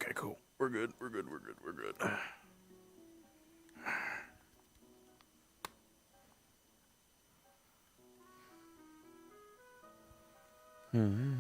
Okay, cool. We're good. We're good. Hmm.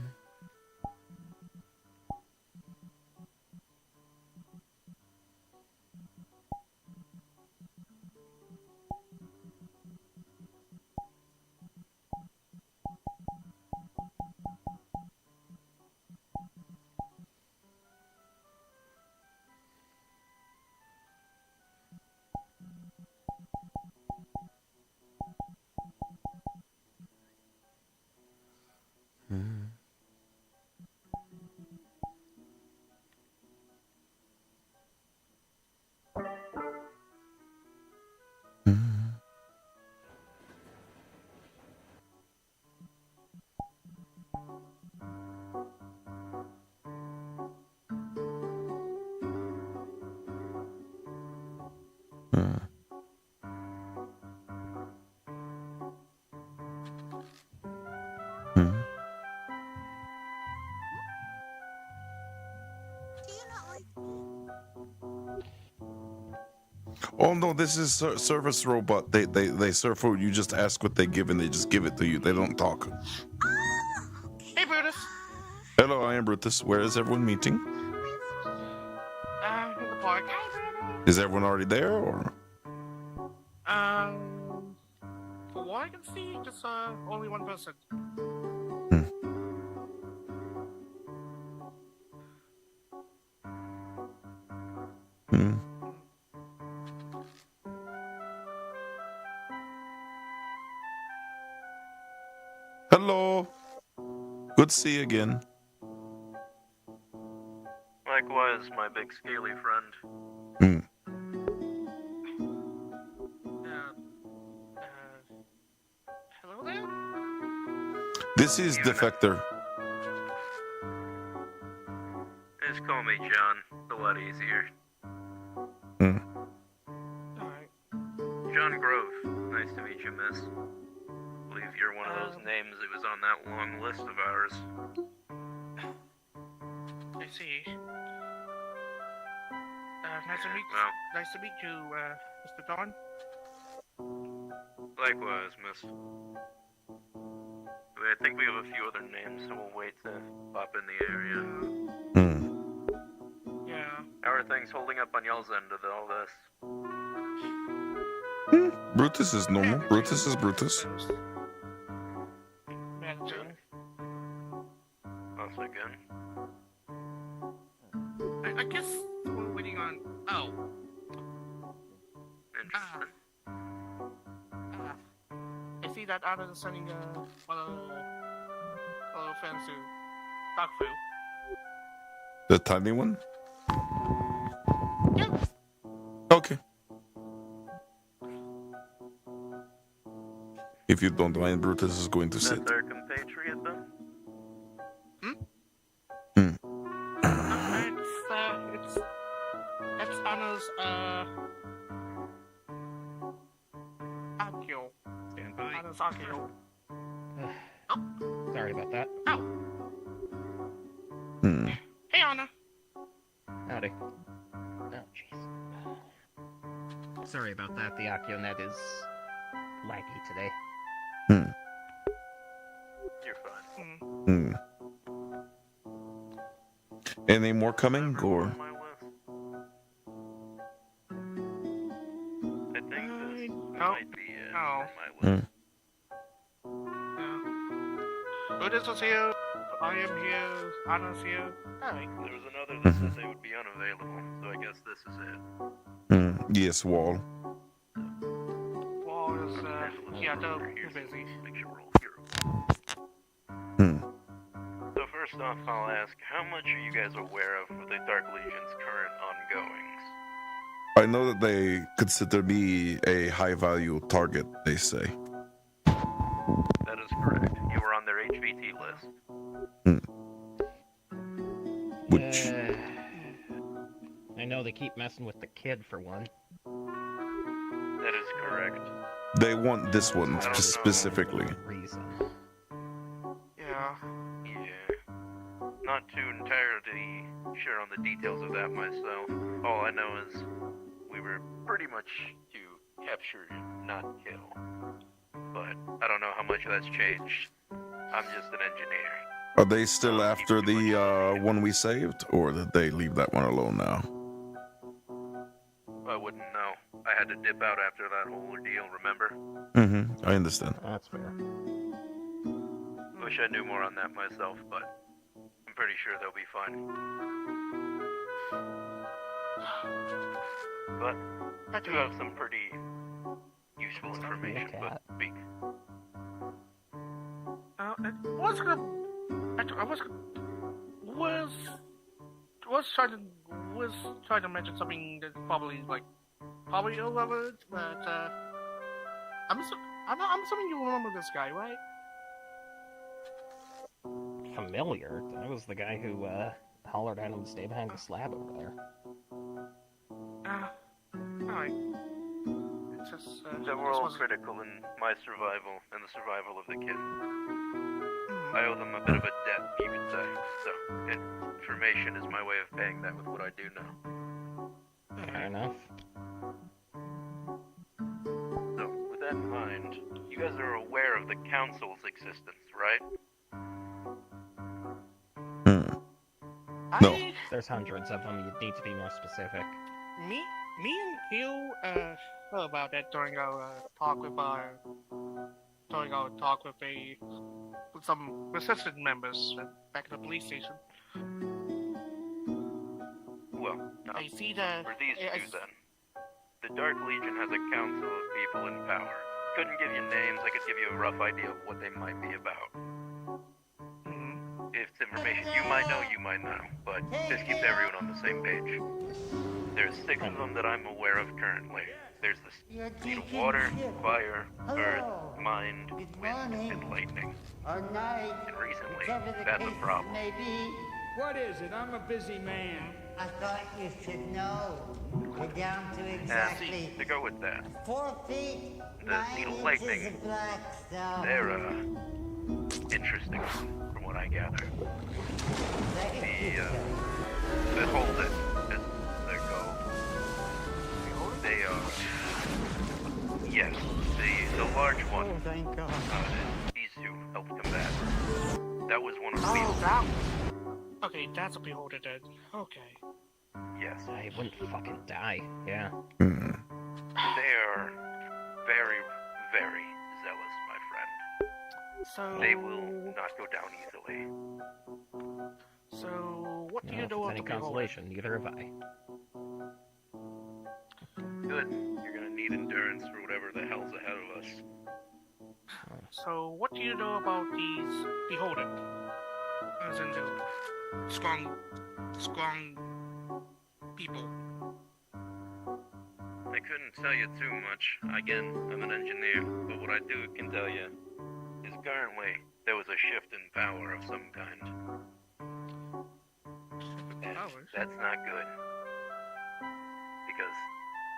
Oh no, this is service robot. They serve food. You just ask what they give and they just give it to you. They don't talk. Hey, Brutus. Hello, I am Brutus. Where is everyone meeting? In the park. Is everyone already there, or? For what I can see, just only one person. Hello. Good to see you again. Likewise, my big scaly friend. Hello there? This is Defector. Just call me John. It's a lot easier. Alright. John Grove. Nice to meet you, miss. I believe you're one of those names that was on that long list of ours. I see. Nice to meet you, Mr. Don. Likewise, miss. I think we have a few other names, so we'll wait to pop in the area. Yeah. How are things holding up on y'all's end of all this? Brutus is normal. Brutus is Brutus. Managing. Once again. I guess we're waiting on. Oh. Interesting. I see that Anna is sending fellow fans to talk through. The tiny one? Yeah. Okay. If you don't mind, Brutus is going to Is sit. that their compatriot then? It's Anna's Akio. Stand by. Anna's Akio. Sorry about that. Oh. Hey, Anna. Howdy. Oh, jeez. Sorry about that. The Akionet is laggy today. You're fine. Any more coming, or? On my list. I think this might be it on my list. Brutus is here. I am here. Anna's here. Hi. There was another that said they would be unavailable, so I guess this is it. Yes, Wall. Wall is, too busy. Make sure we're all here. So first off, I'll ask, how much are you guys aware of the Dark Legion's current ongoings? I know that they consider me a high-value target, they say. That is correct. You were on their HVT list. Which... I know they keep messing with the kid for one. That is correct. They want this one specifically. Reason. Yeah. Yeah. Not too entirely sure on the details of that myself. All I know is we were pretty much to capture, not kill. But I don't know how much that's changed. I'm just an engineer. Are they still after the one we saved, or did they leave that one alone now? I wouldn't know. I had to dip out after that whole ordeal, remember? Mm-hmm. I understand. That's fair. Wish I knew more on that myself, but I'm pretty sure they'll be fine. But I do have some pretty useful information, but speak. I was trying to mention something that probably irrelevant, but I'm assuming you remember this guy, right? Familiar? That was the guy who hollered at him to stay behind the slab over there. Alright. It's just They were all critical in my survival and the survival of the kid. I owe them a bit of a debt, you could say. So, information is my way of paying that with what I do know. Fair enough. So, with that in mind, you guys are aware of the council's existence, right? No. There's hundreds of them. You need to be more specific. Me and you heard about that during our talk with some resistance members back at the police station. Well, now, I see that. for these two then. The Dark Legion has a council of people in power. Couldn't give you names, I could give you a rough idea of what they might be about. If it's information you might know, you might not, but this keeps everyone on the same page. There's 6 of them that I'm aware of currently. There's the seed of water, fire, earth, mind, wind, and lightning. And recently, that's a problem. What is it? I'm a busy man. I thought you should know. We're down to exactly To go with that, 4 feet, the 9 seed of inches lightning, of black stone. they're, interesting from what I gather. The hold it, as they go. They are, yes, the large one. Oh, thank God. These two helped combat. That was one of the Oh, wheels. that. Okay, that's a beholder then. Okay. Yes. I wouldn't fucking die. Yeah. They are very, very zealous, my friend. So. They will not go down easily. So, what do No, you if know it's of any the beholder? consolation, neither have I. Good. You're gonna need endurance for whatever the hell's ahead of us. So, what do you know about these beholder? As in the strong people. I couldn't tell you too much. Again, I'm an engineer, but what I can tell you is currently there was a shift in power of some kind. And that's not good. Because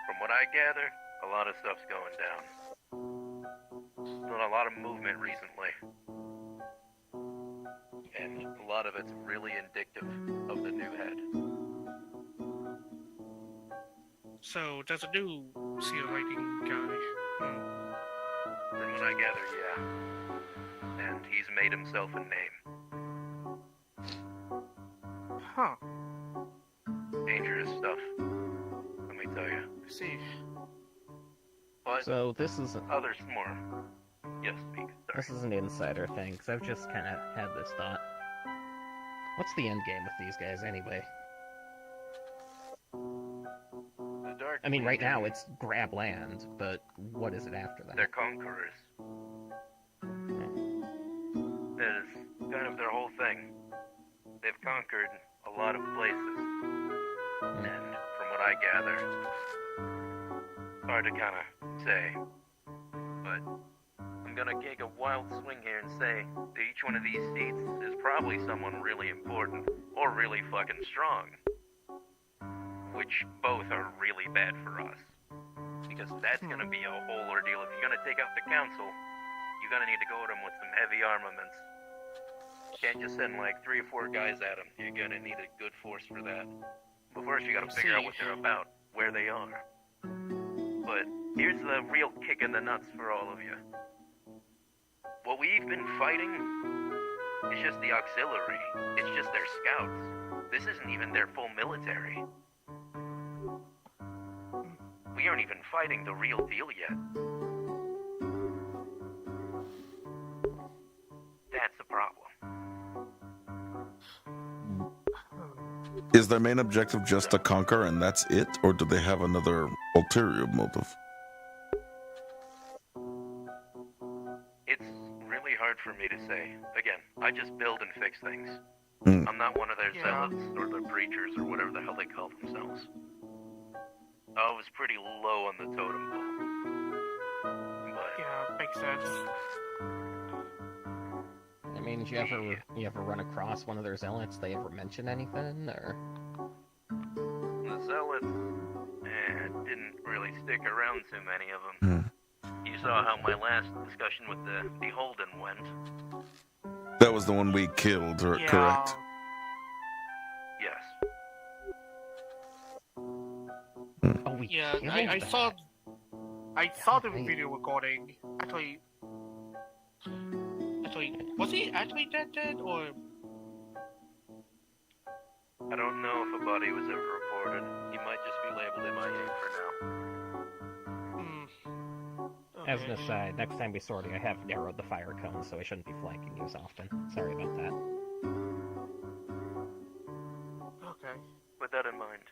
from what I gather, a lot of stuff's going down. Been a lot of movement recently. And a lot of it's really indicative of the new head. So, there's a new sea of lightning guy. From what I gather, yeah. And he's made himself a name. Huh. Dangerous stuff. Let me tell you. I see. But So this is others more. Yes, speak. this is an insider thing, because I've just kind of had this thought. What's the end game with these guys anyway? The Dark I mean, right Legion, now it's grab land, but what is it after that? they're conquerors. That is kind of their whole thing. They've conquered a lot of places. And from what I gather, it's hard to kind of say. But I'm gonna take a wild swing here and say that each one of these seats is probably someone really important or really fucking strong. Which both are really bad for us. Because that's gonna be a whole ordeal. If you're gonna take out the council, you're gonna need to go at them with some heavy armaments. Can't just send like 3 or 4 guys at them. You're gonna need a good force for that. But first you gotta figure out what they're about, where they are. But here's the real kick in the nuts for all of you. What we've been fighting is just the auxiliary. It's just their scouts. This isn't even their full military. We aren't even fighting the real deal yet. That's the problem. Is their main objective just to conquer and that's it? Or do they have another ulterior motive? It's really hard for me to say. Again, I just build and fix things. Mm. I'm not one of their zealots or their preachers or whatever the hell they call themselves. I was pretty low on the totem pole. But Yeah, makes sense. I mean, did you ever run across one of their zealots? They ever mention anything, or? the zealots, didn't really stick around too many of them. Mm. You saw how my last discussion with the Beholden went. That was the one we killed, correct? Yes. Oh, we Yeah, killed I that. saw the Right. video recording. Actually, was he actually dead, or? I don't know if a body was ever reported. He might just be labeled MIA for now. As an Okay. aside, next time we sortie, I have narrowed the fire cone, so I shouldn't be flanking you as often. Sorry about that. Okay. With that in mind,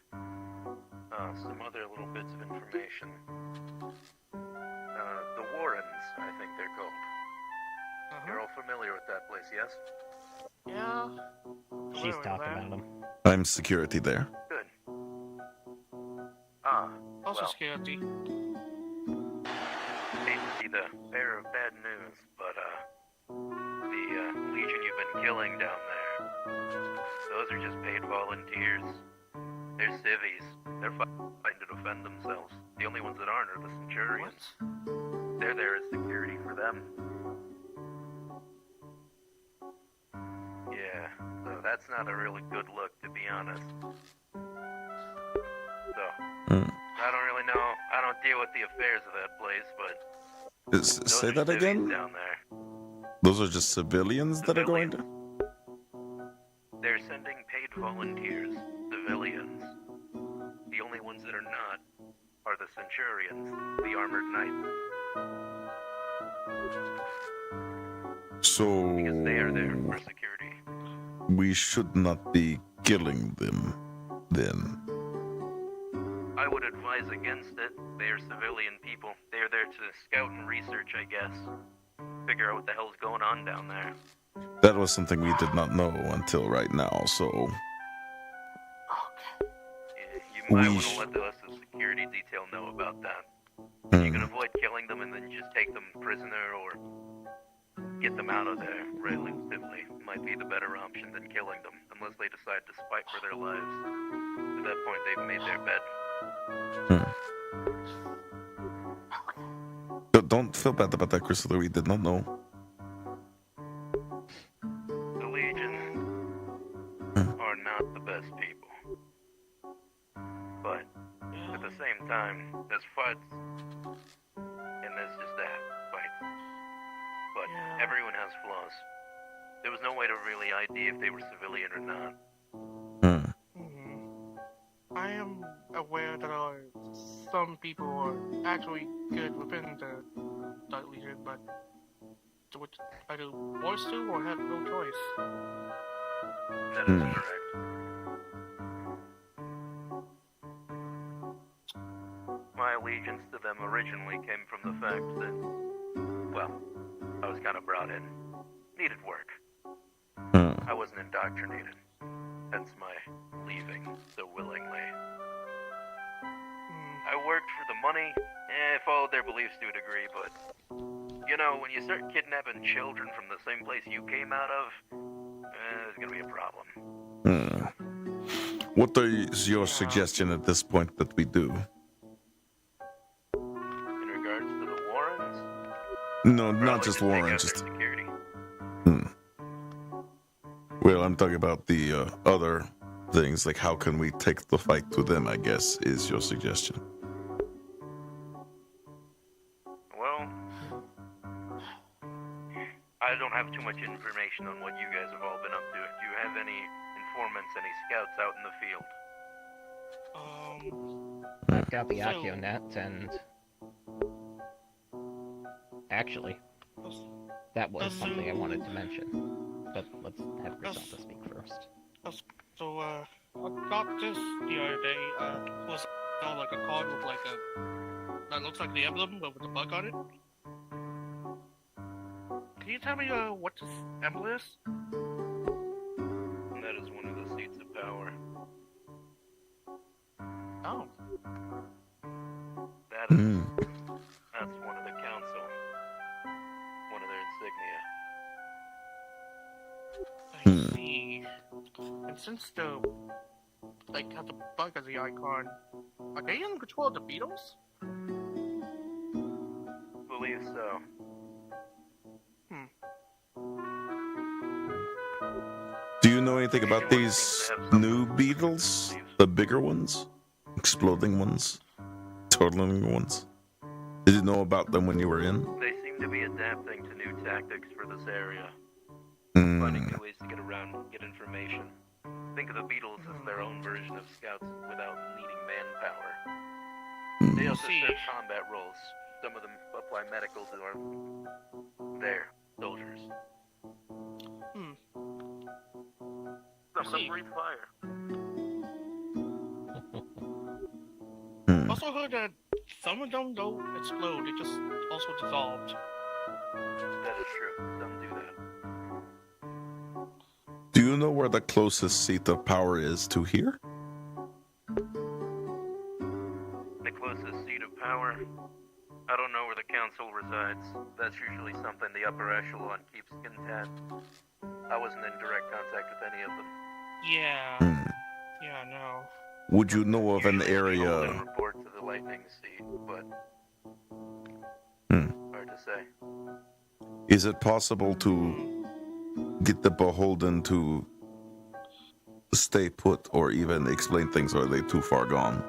some other little bits of information. The Warrens, I think they're called. You're all familiar with that place, yes? Yeah. She's Familiar with talked that. about him. I'm security there. Good. Also Well, security. hate to be the bearer of bad news, but, the, Legion you've been killing down there, those are just paid volunteers. They're civvies. They're fighting to defend themselves. The only ones that aren't are the Centurions. They're there as security for them. Yeah, so that's not a really good look, to be honest. So, Mm. I don't really know. I don't deal with the affairs of that place, but those Say are that civvies again? down there. Those are just civilians that are going to... They're sending paid volunteers, civilians. The only ones that are not are the Centurions, the armored knights, So... because they are there for security. we should not be killing them, then. I would advise against it. They are civilian people. They are there to scout and research, I guess. Figure out what the hell's going on down there. That was something we did not know until right now, so... Yeah, you might We want sh- to let the security detail know about that. You Hmm. can avoid killing them and then just take them prisoner or get them out of there relatively. Might be the better option than killing them, unless they decide to fight for their lives. At that point, they've made their bed. Don't feel bad about that, Crystal. We did not know. The Legion are not the best people. But at the same time, there's fights, and there's just that, fights. But everyone has flaws. There was no way to really ID if they were civilian or not. I am aware that some people are actually good within the Legion, but do I do voice to or have no choice? That is correct. My allegiance to them originally came from the fact that, well, I was kind of brought in. Needed work. I wasn't indoctrinated. Hence my leaving so willingly. I worked for the money, followed their beliefs to a degree, but, you know, when you start kidnapping children from the same place you came out of, there's gonna be a problem. What is your suggestion at this point that we do? In regards to the Warrens, No, not probably just take out Warren, their just... security. Well, I'm talking about the other things, like how can we take the fight to them, I guess, is your suggestion. Well, I don't have too much information on what you guys have all been up to. Do you have any informants, any scouts out in the field? I've got the Akionet, and actually, that was something I wanted to mention. But let's have Griselda speak first. So, I got this the other day. Was like a card with like a that looks like the emblem but with a bug on it. Can you tell me what this emblem is? That is one of the seats of power. Oh. That's one of the council. One of their insignia. I see. And since the like have the bug as the icon, are they in control of the Beatles? Believe so. Do you know anything about these new beetles? The bigger ones? Exploding ones? Turtling ones? Did you know about them when you were in? They seem to be adapting to new tactics for this area. Finding new ways to get around and get information. Think of the Beatles as their own version of scouts without needing manpower. They also serve combat roles. Some of them apply medical to their soldiers. Some of them breathe fire. Also heard that some of them don't explode, they just also dissolved. That is true. Some do that. Do you know where the closest seat of power is to here? The closest seat of power? I don't know where the council resides. That's usually something the upper echelon keeps content. I wasn't in direct contact with any of them. Yeah. Yeah, no. Would you know of an Usually area? people can report to the lightning seat, but hard to say. Is it possible to get the beholden to stay put or even explain things, or are they too far gone?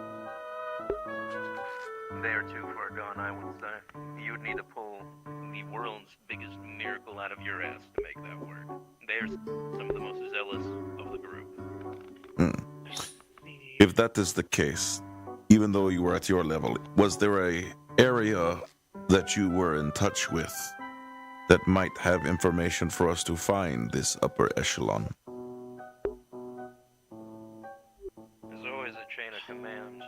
They are too far gone, I would say. You would need to pull the world's biggest miracle out of your ass to make that work. They're some of the most zealous of the group. If that is the case, even though you were at your level, was there a area that you were in touch with that might have information for us to find this upper echelon? There's always a chain of command.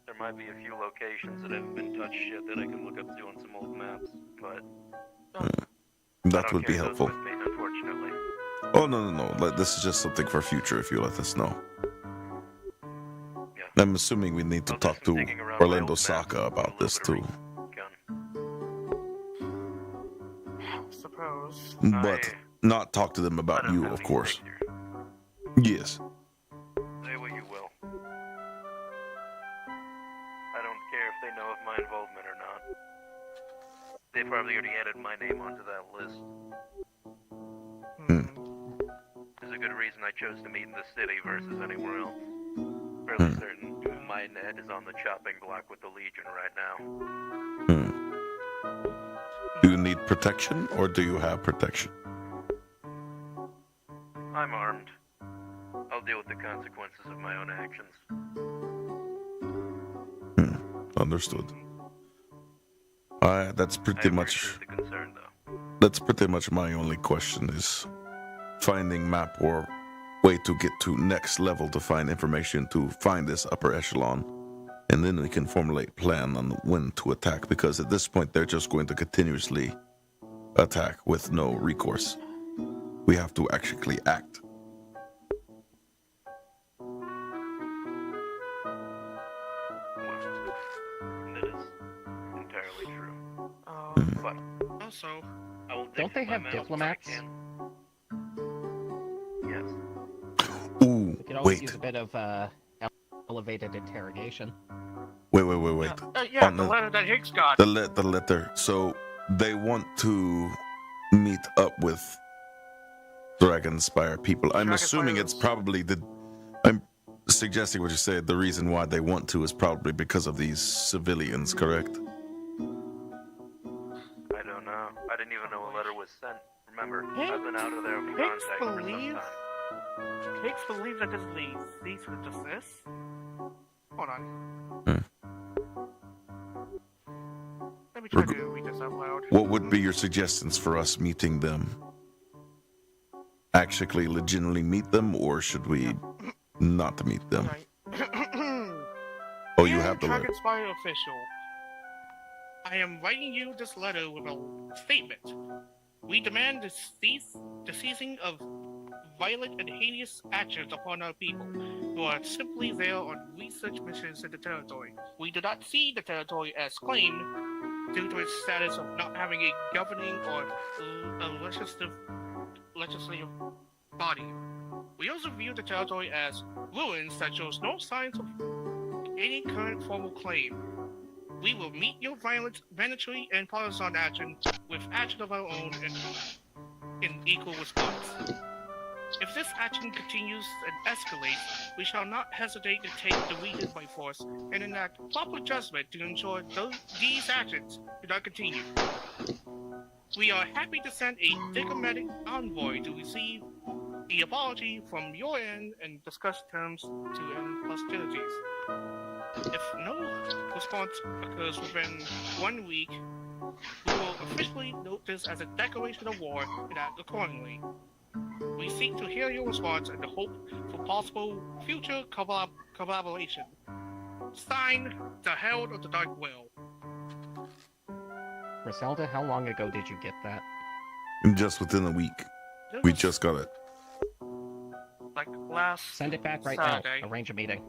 There might be a few locations that haven't been touched yet that I can look up to on some old maps, but That would be those helpful. with me, unfortunately. Oh, no. This is just something for future if you let us know. Yeah. I'm assuming we need to I'll do talk some to digging around my Orlando old maps Saka and about a this little too. bit of recon. Suppose. But not talk to them I about don't you, have of these course. things here. Yes. Say what you will. I don't care if they know of my involvement or not. They probably already added my name onto that list. There's a good reason I chose to meet in the city versus anywhere else. Fairly certain my net is on the chopping block with the Legion right now. Do you need protection, or do you have protection? I'm armed. I'll deal with the consequences of my own actions. Understood. That's I pretty much. appreciate the concern, though. That's pretty much my only question: is finding map or way to get to next level to find information to find this upper echelon, and then we can formulate plan on when to attack. Because at this point, they're just going to continuously attack with no recourse. We have to actually act. That is entirely true. But Also, I will dig Don't they through my have mail if I diplomats? can. Yes. Ooh, We could always wait, use a bit of elevated interrogation. wait. yeah, On the letter that Higgs got. The letter. So they want to meet up with Dragonspire people. I'm Dragonspire assuming it's is- probably the. I'm suggesting what you said. The reason why they want to is probably because of these civilians, correct? I don't know. I didn't even know a letter was sent. Remember, Hicks- I've been out of their Hicks contact for some believes- time. Hicks believes that this is the cease and desist. Hold on. Let me try to read this out loud. What would be your suggestions for us meeting them? Actually, legitimately meet them, or should we not meet them? Right. Oh, you Dear have the letter. Dragonspire official, I am writing you this letter with a statement. We demand the ceasing of violent and heinous actions upon our people, who are simply there on research missions in the territory. We do not see the territory as claimed due to its status of not having a governing or a legislative body. We also view the territory as ruins that shows no signs of any current formal claim. We will meet your violent, mandatory, and partisan action with action of our own in equal response. If this action continues and escalates, we shall not hesitate to take the region by force and enact proper judgment to ensure these actions do not continue. We are happy to send a diplomatic envoy to receive the apology from your end and discuss terms to end hostilities. If no response occurs within 1 week, we will officially note this as a declaration of war and act accordingly. We seek to hear your response and hope for possible future collaboration. Signed, the Herald of the Dark Well. Griselda, how long ago did you get that? Just within a week. This We was, just got it. like last Send it back right Saturday. now. Arrange a meeting.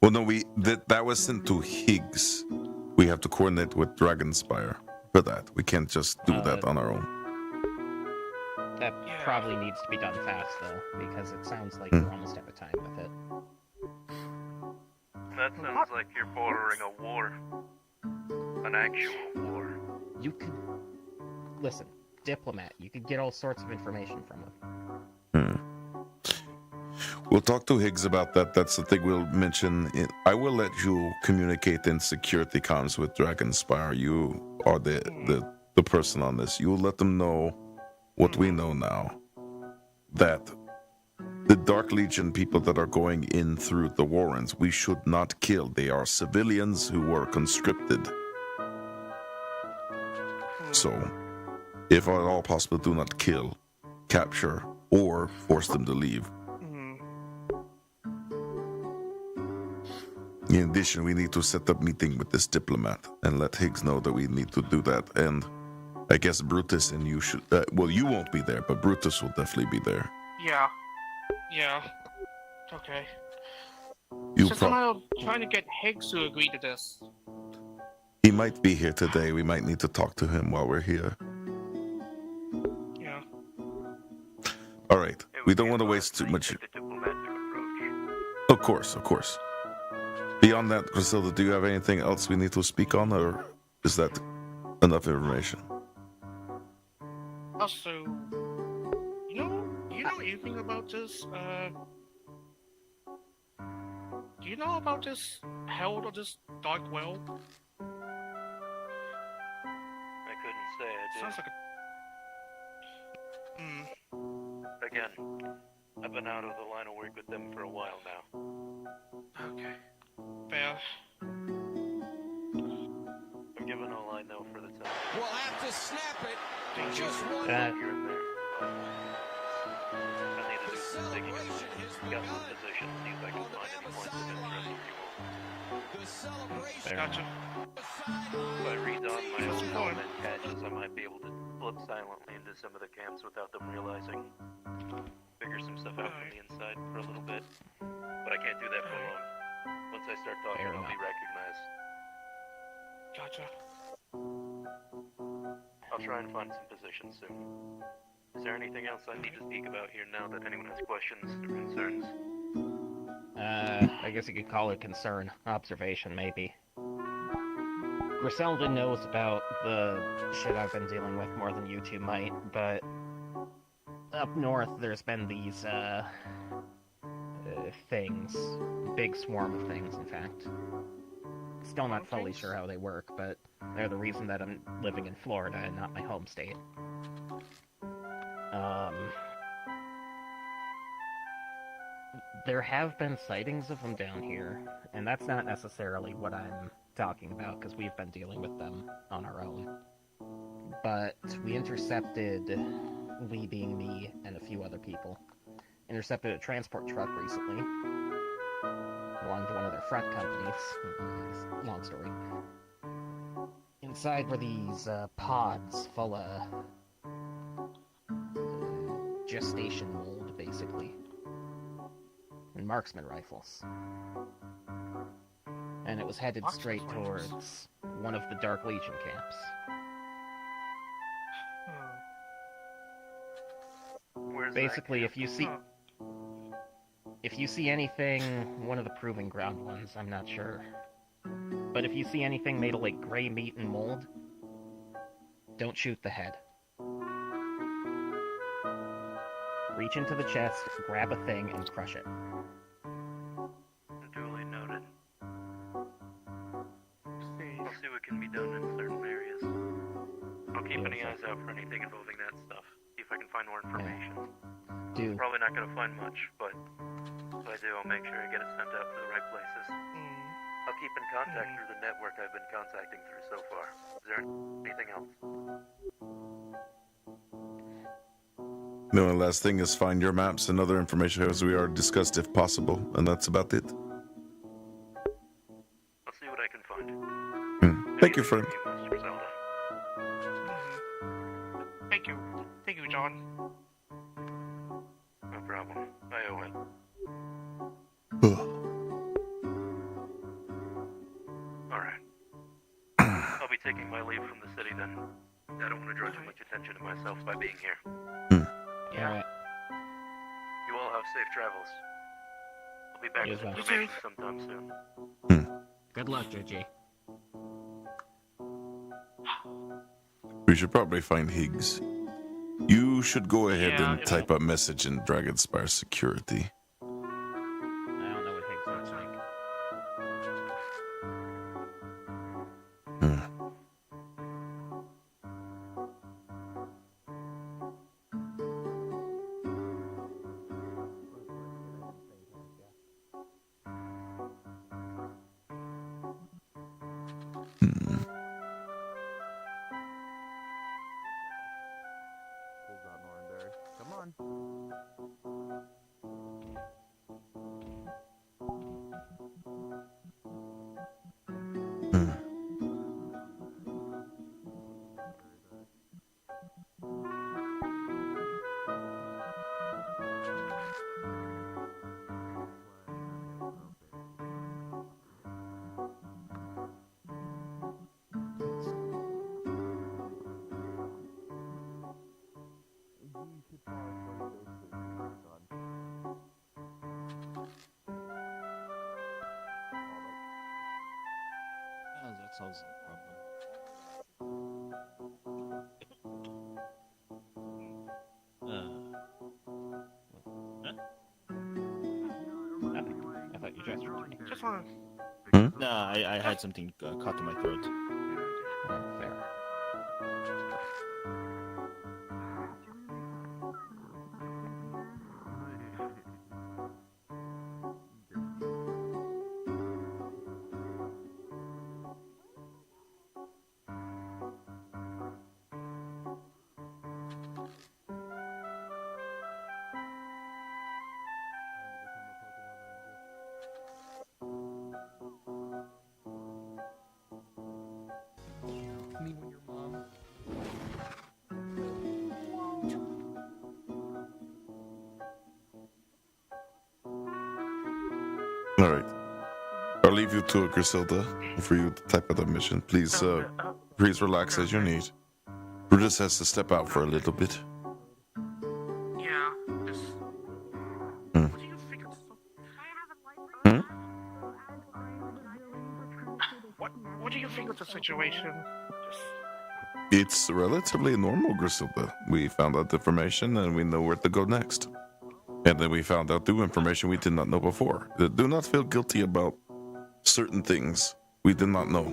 Well, no, that was sent to Higgs. We have to coordinate with Dragonspire for that. We can't just do that on our own. That Yeah. probably needs to be done fast, though, because it sounds like Hmm. we're almost out of time with it. That sounds like you're bordering a war. An actual war. You could... Listen, diplomat, you could get all sorts of information from him. We'll talk to Higgs about that. That's the thing we'll mention. I will let you communicate in security comms with Dragonspire. You are the person on this. You'll let them know what we know now. That the Dark Legion people that are going in through the Warrens, we should not kill. They are civilians who were conscripted. So, if at all possible, do not kill, capture, or force them to leave. In addition, we need to set up meeting with this diplomat and let Higgs know that we need to do that. And I guess Brutus and you should... well, you won't be there, but Brutus will definitely be there. Yeah. Yeah. Okay. You Just a matter of trying to get Higgs to agree to this. He might be here today. We might need to talk to him while we're here. Yeah. All right. It We would don't be want to a lot waste too to much... take the diplomatic approach. Of course, of course. Beyond that, Griselda, do you have anything else we need to speak on, or is that enough information? Also, you know anything about this, do you know about this Herald of this Dark Well? I couldn't say I did. Sounds like a... Again, I've been out of the line of work with them for a while now. Okay. Fair. I'm giving all I know for the time. We'll have to snap it. Thank you. Just one That- Here and there. But I need to do some digging. Got some positions, see if I can find any points of interest for you. The celebration. Fair. Gotcha. If I read on my That's own fine. comment catches, I might be able to look silently into some of the camps without them realizing. Figure some stuff out from the inside for a little bit. But I can't do that for long. Once I start talking, Fair I'll be enough. recognized. Gotcha. I'll try and find some positions soon. Is there anything else I need to speak about here now that anyone has questions or concerns? I guess you could call it concern. Observation, maybe. Griselda knows about the shit I've been dealing with more than you two might, but up north, there's been these, things. Big swarm of things, in fact. Still not fully sure how they work, but they're the reason that I'm living in Florida and not my home state. There have been sightings of them down here, and that's not necessarily what I'm talking about, because we've been dealing with them on our own. But we being me and a few other people, intercepted a transport truck recently, belonged to one of their front companies. Long story. Inside were these pods full of gestation mold, basically, and marksman rifles. And it was headed straight towards one of the Dark Legion camps. Where's Basically, that if you see anything, one of the proving ground ones, I'm not sure. But if you see anything made of, like, gray meat and mold, don't shoot the head. Reach into the chest, grab a thing, and crush it. Duly noted. See. I'll see what can be done in certain areas. I'll keep any eyes out for anything involving that stuff. See if I can find more information. Do. Probably not going to find much, but if I do, I'll make sure I get it sent out to the right places. I'll keep in contact through the network I've been contacting through so far. Is there anything else? The only last thing is find your maps and other information as we are discussed if possible, and that's about it. I'll see what I can find. Thank you, friend. Mr. Zelda. Thank you. Thank you, John. No problem. I owe it. Alright. I'll be taking my leave from the city then. I don't want to draw too much attention to myself by being here. Alright. You all have safe travels. I'll be back You with as well. information sometime soon. Good luck, JG. We should probably find Higgs. You should go ahead Yeah, and type a message in Dragonspire Security. I don't know what Higgs looks like. Come on. That solves the problem. Nothing. I thought you gestured to me. Just wanna. No, I had something caught in my throat. Fair. Me when your mom. All right. I'll leave you to it, Griselda, for you to type out the mission. Please, please relax as you need. Brutus has to step out for a little bit. Yeah. Just. Hmm. What do you think of What do you think of the situation? Just. It's relatively normal, Griselda. We found out the information and we know where to go next. And then we found out new information we did not know before. Do not feel guilty about certain things we did not know.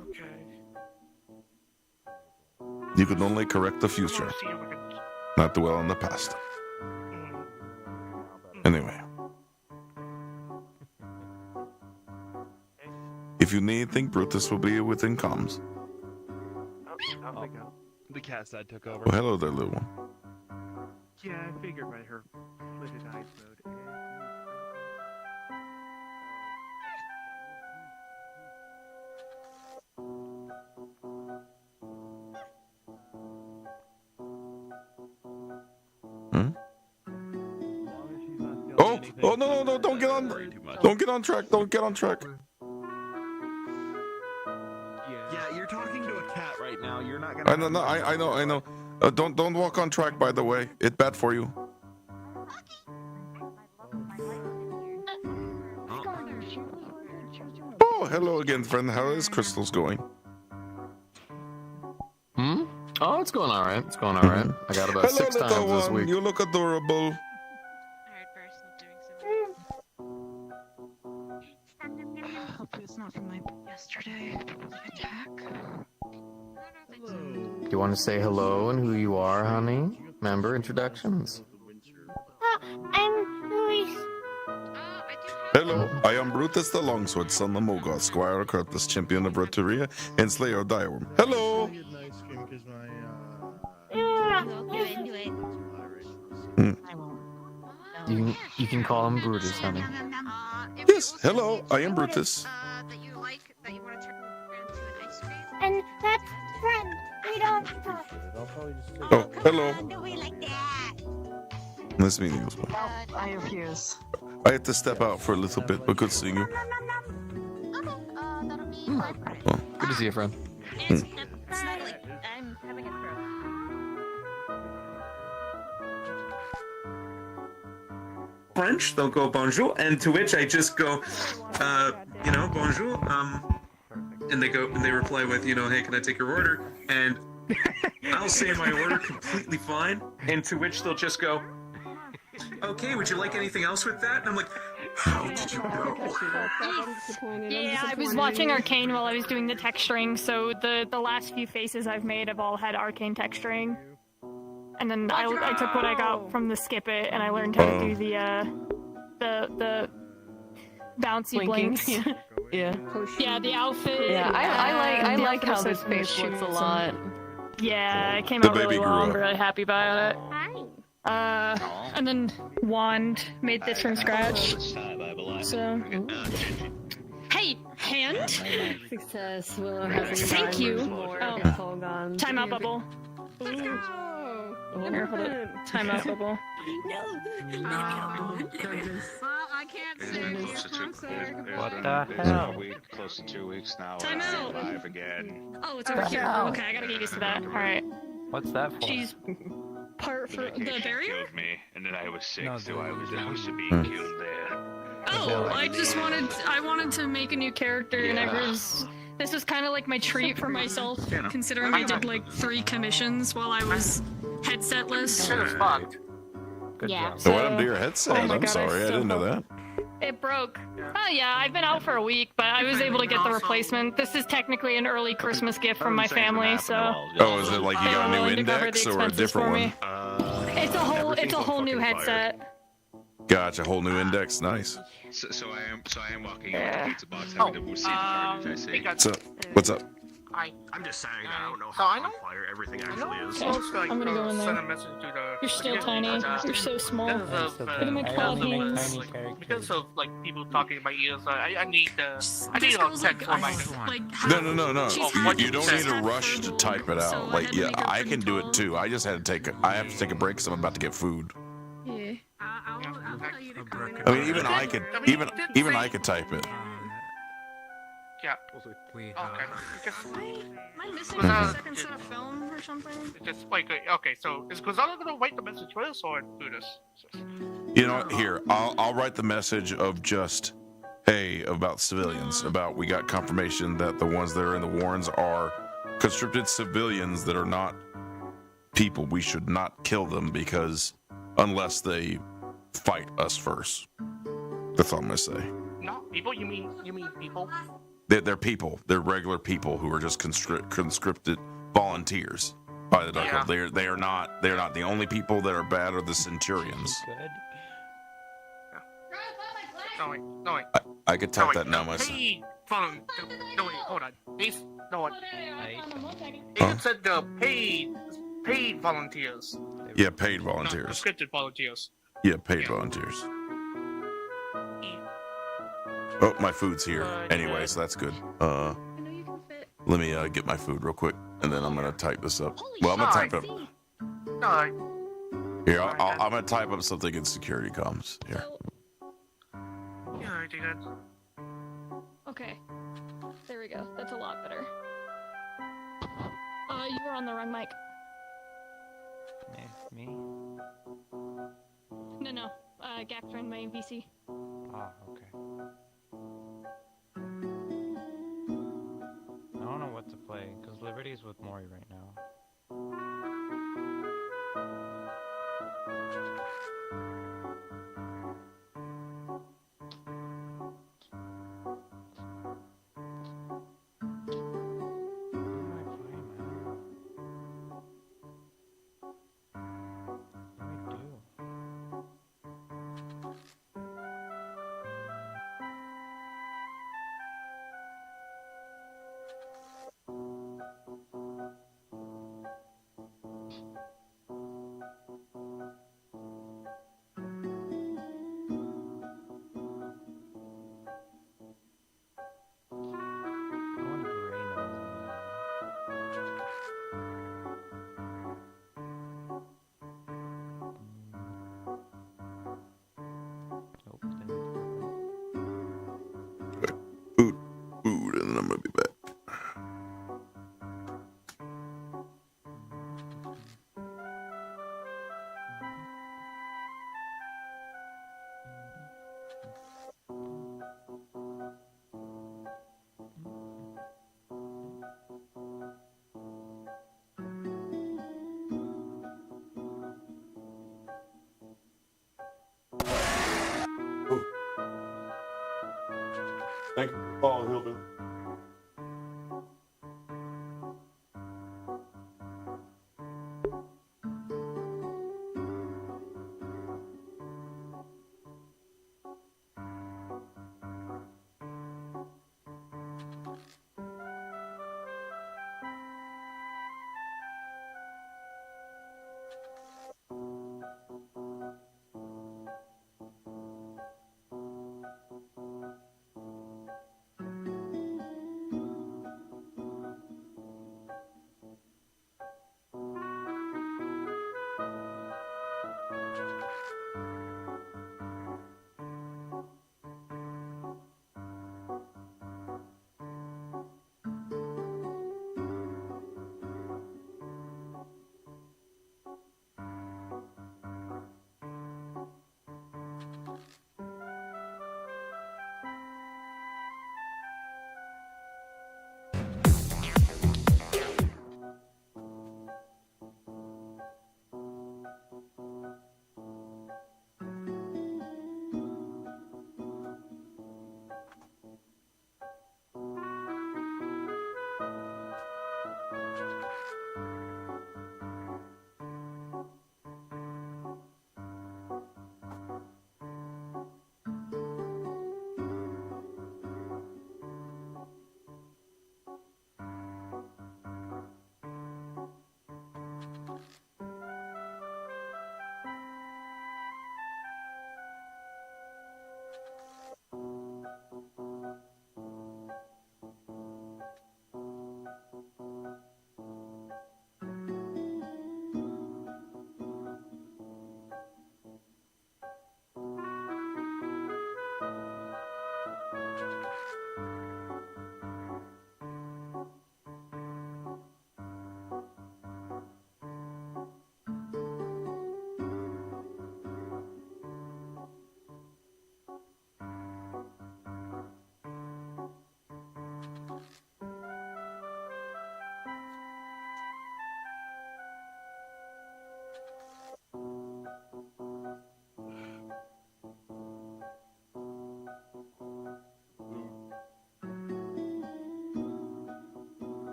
Okay. You can only correct the future, See if we can- not dwell on the past. Mm. Anyway. If you need anything, Brutus will be within comms. The cat side took over. Well, hello there, little one. Yeah, I figured by her flitted eyes mode. Hmm? Oh, oh no, don't get on, don't get on track, don't get on track. Yeah, you're talking to a cat right now. You're not gonna. I know. Don't walk on track, by the way. It's bad for you. Oh, hello again, friend. How is Crystal's going? Hmm? Oh, it's going all right. It's going all right. I got about Hello, 6 little times this one. week. You look adorable. Hopefully it's not from my yesterday attack. Do you want to say hello and who you are, honey? Member introductions. I'm Luis. Hello, I am Brutus the Longsword, son of Mogoth, Squire of Curtis, champion of Roteria, and slayer of Direworm. Hello! You can call him Brutus, honey. Yes, hello, I am Brutus. And that's friend. We don't talk. Oh, hello. Nice meeting you as well. I refuse. I had to step out for a little bit, but good seeing you. Good to see you, friend. I'm having a stroke. French, they'll go bonjour, and to which I just go, bonjour, and they reply with, hey, can I take your order? And I'll say my order completely fine, and to which they'll just go, okay, would you like anything else with that? And I'm like, how did you know? Yeah, I was watching Arcane while I was doing the texturing, so the last few faces I've made have all had Arcane texturing. And then I took what I got from the Skip It, and I learned how to do the bouncy blinks. Yeah. Yeah, the outfit. Yeah, I like how also this face looks a lot. Yeah, it came The out really baby well. grew I'm up. really happy about it. And then Wand made this from scratch. So. Hey, hand. Success will Thank you. Oh, timeout bubble. Here, hold it. Timeout bubble. Well, I can't say. What the hell? Close to 2 weeks now. Time out. Alive again. Oh, it's over here. Okay, I gotta get used to that. All right. What's that for? She's part for the barrier. Killed me, and then I was sick, No, so I was dude. supposed to be killed there. Oh, I wanted to make a new character, and this was kind of like my treat for myself, considering I did like 3 commissions while I was headsetless. Good job. So what happened to your headset? Oh my I'm God, sorry, I so didn't know that. It broke. Oh yeah, I've been out for a week, but I was able to get the replacement. This is technically an early Christmas gift from my family, so Oh, is it like you got a new willing to cover the index or a expenses different for one? me. It's a whole new headset. Gotcha, whole new index, nice. So I am walking into the pizza box having to receive the card, I see. What's up? What's up? I'm just saying, I don't know So I how know- on fire everything actually is. Okay, I'm gonna go in Send a there. message to the. You're still tiny. You're so small. Because of, Look at my claw hands. because of like people talking in my ears, I need a text for my. No. You don't need to to rush to type it out. Like, yeah, I can do it too. I just had to I have to take a break because I'm about to get food. Yeah. I'll tell you to come in. I mean, even I could type it. Yeah. We Okay. Am I missing Mhm. a second set of film or something? Just like okay, so is Gonzalo gonna write the message first or do this? You know what? Here, I'll write the message of just hey, about civilians, about we got confirmation that the ones that are in the warrens are conscripted civilians that are not people. We should not kill them because unless they fight us first. That's all I'm gonna say. Not people. You mean people? They're people. They're regular people who are just conscripted volunteers by the Dark Elf. They are not the only people that are bad are the centurions. Good. No wait. I could type that now myself. Paid no wait, hold on. No what? Huh? It said the paid volunteers. Yeah, paid Not volunteers. conscripted volunteers. Yeah, paid volunteers. Oh, my food's here. Anyway, so that's good. Let me get my food real quick, and then I'm gonna type this up. Well, I'm gonna type it up. Alright. Here, I'm gonna type up something in security comms. Here. Yeah, I think that's... Okay. There we go. That's a lot better. You were on the wrong mic. Me? No. Gap's in my VC. Ah, okay. I don't know what to play, because Liberty's with Mori right now. Food, and then I'm gonna be back. Thank you. Oh, Hilda.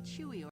that chewy or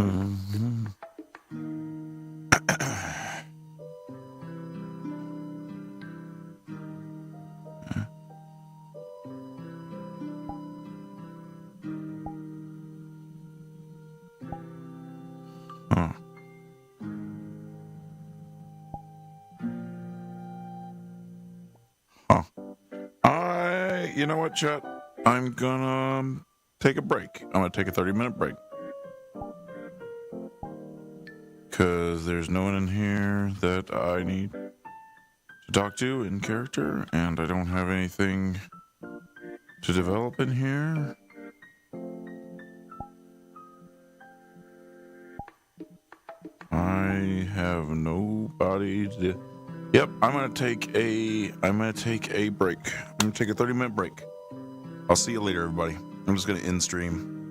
Mhm. Huh. Huh. You know what, chat? I'm gonna take a break. I'm gonna take a 30-minute break. Because there's no one in here that I need to talk to in character, and I don't have anything to develop in here. I have nobody to... Yep, I'm gonna take a break. I'm gonna take a 30-minute break. I'll see you later, everybody. I'm just gonna end stream.